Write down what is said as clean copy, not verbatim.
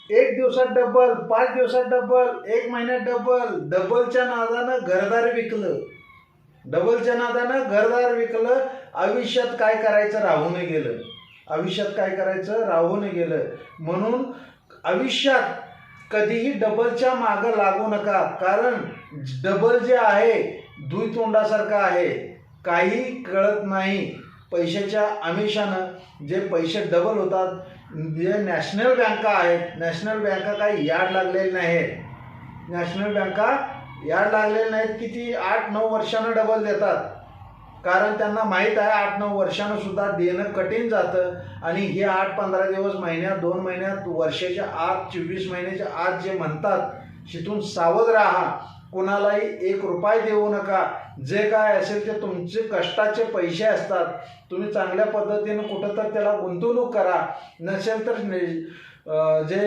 एक दिवसात डबल, 5 दिवसात डबल, 1 महिन्यात डबल. डबलच्या नादानं घरदार विकलं. डबलच्या नादानं घरदार विकलं. आयुष्यात काय करायचं राहून गेलं. आयुष्यात काय करायचं राहून गेलं. म्हणून आयुष्यात कधीही डबलच्या मागं लागू नका. कारण डबल जे आहे दुईतोंडासारखं आहे. काही कळत नाही. पैशाच्या आमिषानं जे पैसे डबल होतात. जे नॅशनल बँका आहेत, नॅशनल बँका काही याड लागलेल्या नाहीत. नॅशनल बँका याड लागलेल्या नाहीत की ती 8-9 वर्षानं डबल देतात. कारण त्यांना माहीत आहे 8-9 वर्षानं सुद्धा देणं कठीण जातं. आणि हे 8-15 दिवस, महिन्यात, 2 महिन्यात, वर्षाच्या आत, 24 महिन्याच्या आत जे म्हणतात, शिथून सावध राहा. कोणालाही 1 रुपया देऊ नका. जे काय असेल ते तुमचे कष्टाचे पैसे असतात. तुम्ही चांगल्या पद्धतीनं कुठं तर त्याला गुंतवणूक करा. नसेल तर जे